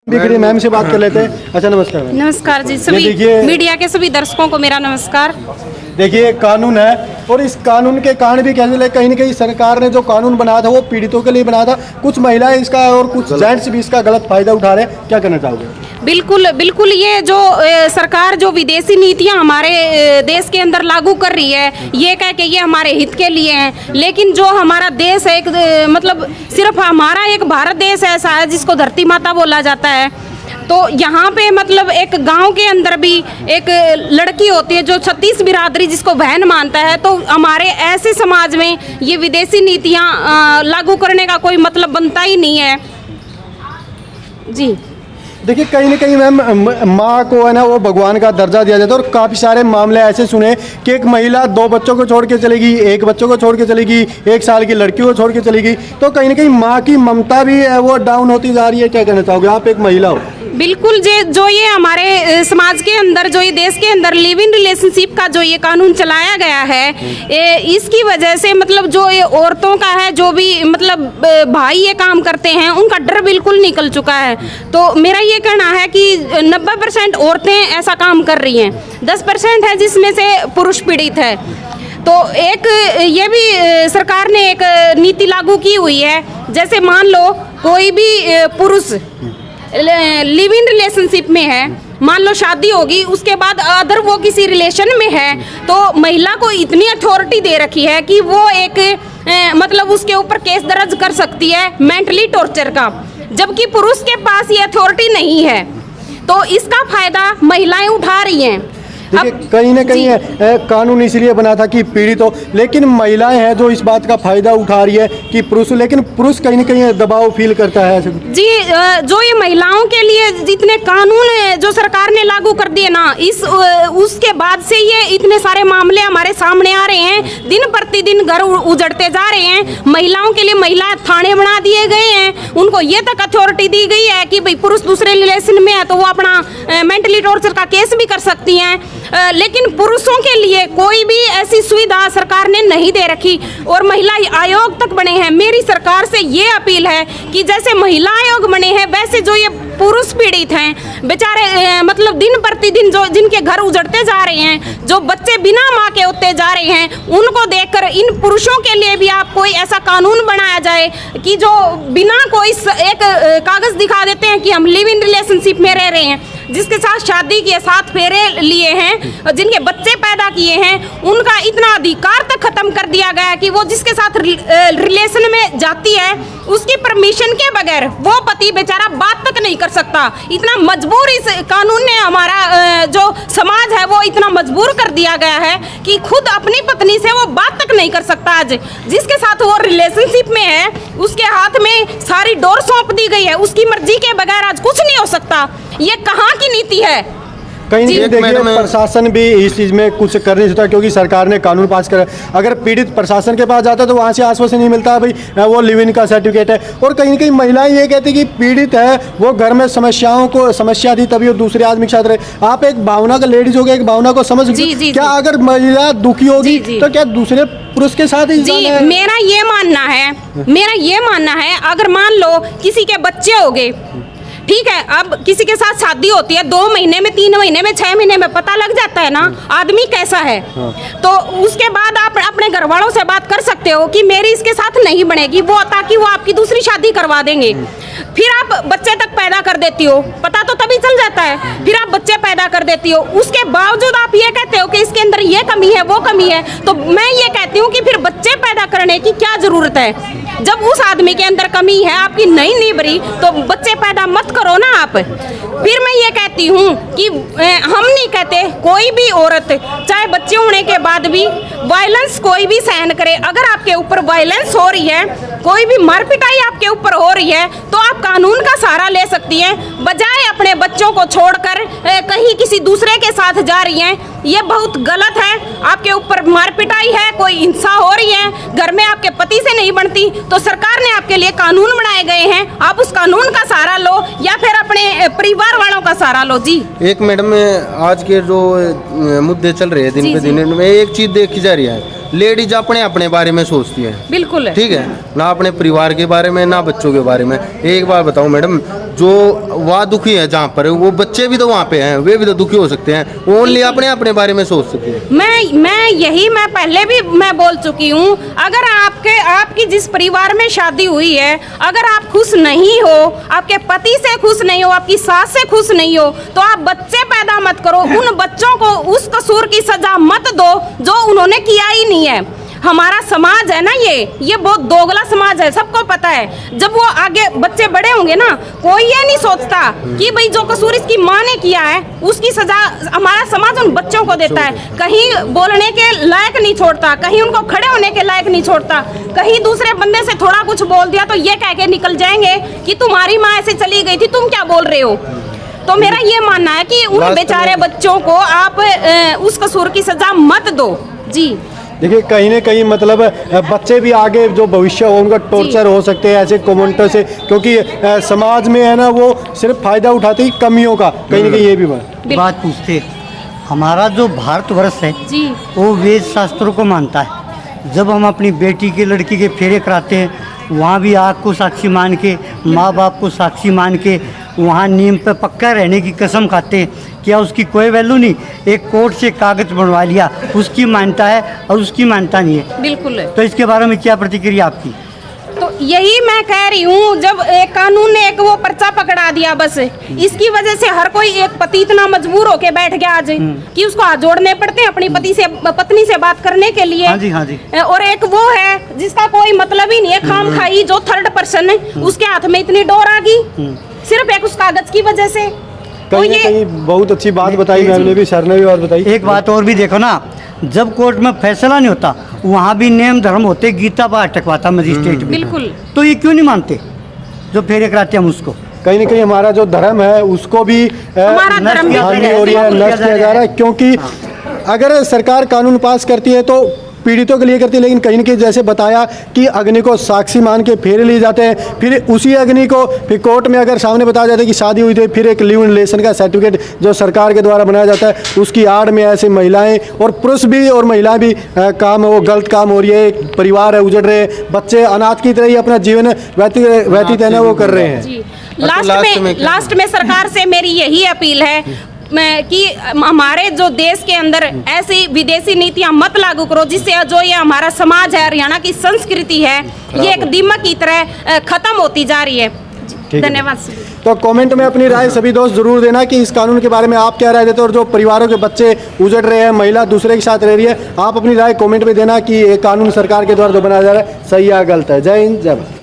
दिख मैम से बात कर लेते हैं। अच्छा नमस्कार मैम। नमस्कार जी, सभी मीडिया के सभी दर्शकों को मेरा नमस्कार। देखिए कानून है और इस कानून के कारण भी कैसे लगे, कहीं ना कहीं सरकार ने जो कानून बनाया था वो पीड़ितों के लिए बनाया था, कुछ महिलाएं इसका और कुछ जेंट्स भी इसका गलत फायदा उठा रहे हैं, क्या कहना चाहोगे? बिल्कुल बिल्कुल, ये जो सरकार जो विदेशी नीतियां हमारे देश के अंदर लागू कर रही है, ये कह के ये हमारे हित के लिए हैं, लेकिन जो हमारा देश है एक मतलब सिर्फ हमारा एक भारत देश ऐसा है जिसको धरती माता बोला जाता है। तो यहाँ पे मतलब एक गांव के अंदर भी एक लड़की होती है जो 36 बिरादरी जिसको बहन मानता है, तो हमारे ऐसे समाज में ये विदेशी नीतियाँ लागू करने का कोई मतलब बनता ही नहीं है जी। देखिए कहीं ना कहीं मैम माँ को है ना वो भगवान का दर्जा दिया जाता है और काफ़ी सारे मामले ऐसे सुने कि एक महिला 2 बच्चों को छोड़ के चलेगी, 1 बच्चों को छोड़ के चलेगी, 1 साल की लड़की को छोड़ के चलेगी, तो कहीं ना कहीं माँ की ममता भी है वो डाउन होती जा रही है। क्या कहना चाहोगे आप एक महिला हो? बिल्कुल, जो ये हमारे समाज के अंदर जो ये देश के अंदर लिव इन रिलेशनशिप का जो ये कानून चलाया गया है, इसकी वजह से मतलब जो ये औरतों का है, जो भी मतलब भाई ये काम करते हैं उनका डर बिल्कुल निकल चुका है। तो मेरा ये कहना है कि 90% औरतें ऐसा काम कर रही हैं, 10% है जिसमें से पुरुष पीड़ित है। तो एक ये भी सरकार ने एक नीति लागू की हुई है, जैसे मान लो कोई भी पुरुष लिव इन रिलेशनशिप में है, मान लो शादी होगी, उसके बाद अदर वो किसी रिलेशन में है, तो महिला को इतनी अथॉरिटी दे रखी है कि वो एक मतलब उसके ऊपर केस दर्ज कर सकती है मेंटली टॉर्चर का, जबकि पुरुष के पास ये अथॉरिटी नहीं है। तो इसका फायदा महिलाएं उठा रही हैं। देखिए कहीं ना कहीं कानून इसलिए बना था कि पीड़ित हो, लेकिन महिलाएं हैं जो इस बात का फायदा उठा रही है कि पुरुष, लेकिन पुरुष कहीं ना कहीं दबाव फील करता है जी। जो ये महिलाओं के लिए जितने कानून जो सरकार ने लागू कर दिए ना, उसके बाद से ये इतने सारे मामले हमारे सामने आ रहे हैं, दिन प्रतिदिन घर उजड़ते जा रहे हैं। महिलाओं के लिए महिला थाने बना दिए गए हैं, उनको ये तक अथॉरिटी दी गई है कि भाई पुरुष दूसरे रिलेशन में है तो वो अपना मेंटली टॉर्चर का केस भी कर सकती हैं, लेकिन पुरुषों के लिए कोई भी ऐसी सुविधा सरकार ने नहीं दे रखी और महिला आयोग तक बने हैं। मेरी सरकार से ये अपील है कि जैसे महिला आयोग बने हैं वैसे जो ये पुरुष पीड़ित हैं बेचारे, मतलब दिन प्रतिदिन जो जिनके घर उजड़ते जा रहे हैं, जो बच्चे बिना माँ के होते जा रहे हैं, उनको देखकर इन पुरुषों के लिए भी आप कोई ऐसा कानून बनाया जाए कि जो बिना कोई एक कागज दिखा देते हैं कि हम लिव इन रिलेशनशिप में रह रहे हैं, जिसके साथ शादी किए, 7 फेरे लिए हैं, जिनके बच्चे पैदा किए हैं, उनका इतना अधिकार तक खत्म कर दिया गया कि वो जिसके साथ रिलेशन में जाती है उसकी परमिशन के बगैर वो पति बेचारा बात तक नहीं कर सकता। इतना मजबूर इस कानून ने हमारा जो समाज है वो इतना मजबूर कर दिया गया है कि खुद अपनी पत्नी से वो बात तक नहीं कर सकता। आज जिसके साथ वो रिलेशनशिप में है उसके हाथ में सारी डोर सौंप दी गई है, उसकी मर्जी के बगैर आज कुछ नहीं हो सकता। ये कहाँ की नीति है? कहीं देखिए प्रशासन भी इस चीज़ में कुछ कर नहीं सकता क्योंकि सरकार ने कानून पास करा। अगर पीड़ित प्रशासन के पास जाता है तो वहाँ से आश्वासन नहीं मिलता भाई वो लिव इन का सर्टिफिकेट है, और कहीं ना कहीं महिलाएं ये कहती कि पीड़ित है वो घर में समस्या थी तभी वो दूसरे आदमी के साथ रहे। आप एक भावना का लेडीज हो गया, एक भावना को समझ क्या अगर महिला दुखी होगी तो क्या दूसरे पुरुष के साथ ही जी? मेरा ये मानना है अगर मान लो किसी के बच्चे हो गए, ठीक है, अब किसी के साथ शादी होती है, 2 महीने में, 3 महीने में, 6 महीने में पता लग जाता है ना आदमी कैसा है। तो उसके बाद आप अपने घर वालों से बात कर सकते हो कि मेरी इसके साथ नहीं बनेगी, वो ताकि वो आपकी दूसरी शादी करवा देंगे। फिर आप बच्चे तक पैदा कर देती हो, पता तो तभी चल जाता है, फिर आप बच्चे पैदा कर देती हो, उसके बावजूद आप ये कहते हो कि इसके अंदर ये कमी है वो कमी है। तो मैं ये कहती हूँ कि फिर बच्चे पैदा करने की क्या जरूरत है? जब उस आदमी के अंदर कमी है, आपकी नहीं निभरी, तो बच्चे पैदा मत करो ना आप। फिर मैं ये कहती हूँ कि हम नहीं कहते कोई भी औरत चाहे बच्चे होने के बाद भी वायलेंस कोई भी सहन करे। अगर आपके ऊपर वायलेंस हो रही है, कोई भी मार पिटाई आपके ऊपर हो रही है, तो आप कानून का सहारा ले सकती हैं, बजाय अपने बच्चों को छोड़कर कहीं किसी दूसरे के साथ जा रही हैं। ये बहुत गलत है। आपके ऊपर मार पिटाई है, कोई हिंसा हो रही है, घर में आपके पति से नहीं बनती, तो सरकार ने आपके लिए कानून बनाए गए हैं, आप उस कानून का सहारा लो या फिर अपने परिवार वालों का सहारा लो जी। एक मैडम आज के जो मुद्दे चल रहे हैं दिन पे दिन में एक चीज देखी जा रही है, लेडीज अपने अपने बारे में सोचती है, बिल्कुल ठीक है, ना अपने परिवार के बारे में ना बच्चों के बारे में। एक बार बताओ मैडम, जो वहाँ दुखी है जहाँ पर, वो बच्चे भी तो वहाँ पे हैं, वे भी तो दुखी हो सकते हैं। ओनली अपने अपने बारे में सोच सकते हैं। मैं पहले भी मैं बोल चुकी हूँ, अगर आपकी जिस परिवार में शादी हुई है, अगर आप खुश नहीं हो, आपके पति से खुश नहीं हो, आपकी सास से खुश नहीं हो, तो आप बच्चे पैदा मत करो। उन बच्चों को उस कसूर की सजा मत दो जो उन्होंने किया ही नहीं है। हमारा समाज है ना, ये बहुत दोगला समाज है, सबको पता है। जब वो आगे बच्चे बड़े होंगे ना, कोई ये नहीं सोचता कि भाई जो कसूर इसकी माँ ने किया है उसकी सजा हमारा समाज उन बच्चों को देता है। कहीं बोलने के लायक नहीं छोड़ता, कहीं उनको खड़े होने के लायक नहीं छोड़ता, कहीं दूसरे बंदे से थोड़ा कुछ बोल दिया तो ये कह के निकल जाएंगे कि तुम्हारी माँ ऐसे चली गई थी, तुम क्या बोल रहे हो। तो मेरा ये मानना है कि उन बेचारे बच्चों को आप उस कसूर की सजा मत दो। जी देखिए, कहीं ना कहीं मतलब बच्चे भी आगे जो भविष्य हो उनका टॉर्चर हो सकते हैं ऐसे कमेंटों से, क्योंकि समाज में है ना वो सिर्फ फायदा उठाते ही कमियों का, कहीं ना कहीं ये भी बात पूछते। हमारा जो भारतवर्ष है जी वो वेद शास्त्रों को मानता है। जब हम अपनी बेटी के लड़की के फेरे कराते हैं, वहाँ भी आग को साक्षी मान के, माँ बाप को साक्षी मान के, वहाँ नीम पे पक्का रहने की कसम खाते हैं। क्या उसकी कोई वैल्यू नहीं? एक कोर्ट से कागज बनवा लिया, उसकी मान्यता है और उसकी मान्यता नहीं है। बिल्कुल। तो इसके बारे में क्या प्रतिक्रिया आपकी? तो यही मैं कह रही हूँ, जब एक कानून ने एक वो पर्चा पकड़ा दिया, बस इसकी वजह से हर कोई एक पति इतना मजबूर होके बैठ गया आज कि उसको हाथ जोड़ने पड़ते हैं अपनी पत्नी से बात करने के लिए। हाँ जी, हाँ जी। और एक वो है जिसका कोई मतलब ही नहीं है, खाम खाई, जो थर्ड पर्सन है उसके हाथ में इतनी डोर आ गई सिर्फ एक उस कागज की वजह से। तो कहीं ना कहीं बहुत अच्छी बात बताई मैम ने भी, सर ने भी बात बताई। एक बात और भी देखो ना, जब कोर्ट में फैसला नहीं होता वहाँ भी नियम धर्म होते, गीता पाठ अटकवाता मजिस्ट्रेट भी। बिल्कुल। तो ये क्यों नहीं मानते जो फेरे कराते हैं हम उसको? कहीं ना कहीं हमारा जो धर्म है उसको भी हमारा धर्म भी हानि हो रही है, नष्ट किया जा रहा है। क्योंकि अगर सरकार कानून पास करती है तो पीड़ितों के लिए करती है, लेकिन कहीं ना कहीं जैसे बताया कि अग्नि को साक्षी मान के फेरे लिए जाते हैं, फिर उसी अग्नि को फिर कोर्ट में अगर सामने बताया जाता है कि शादी हुई थी, फिर एक लिव इन रिलेशन का सर्टिफिकेट जो सरकार के द्वारा बनाया जाता है, उसकी आड़ में ऐसे महिलाएं और पुरुष भी और महिलाएं भी काम वो गलत काम हो रही है, एक परिवार है उजड़ रहे हैं, बच्चे अनाथ की तरह ही अपना जीवन व्यतीत है ना वो कर रहे हैं। जी लास्ट में सरकार से मेरी यही अपील है कि हमारे जो देश के अंदर ऐसी विदेशी नीतियां मत लागू करो जिससे जो ये हमारा समाज है, हरियाणा की संस्कृति है, ये एक दीमक की तरह खत्म होती जा रही है। धन्यवाद। तो कमेंट में अपनी राय सभी दोस्त जरूर देना कि इस कानून के बारे में आप क्या राय देते हो, और जो परिवारों के बच्चे उजड़ रहे हैं, महिला दूसरे के साथ रह रही है, आप अपनी राय कमेंट में देना कि ये कानून सरकार के द्वारा जो बनाया जा रहा है सही या गलत है। जय हिंद, जय भारत।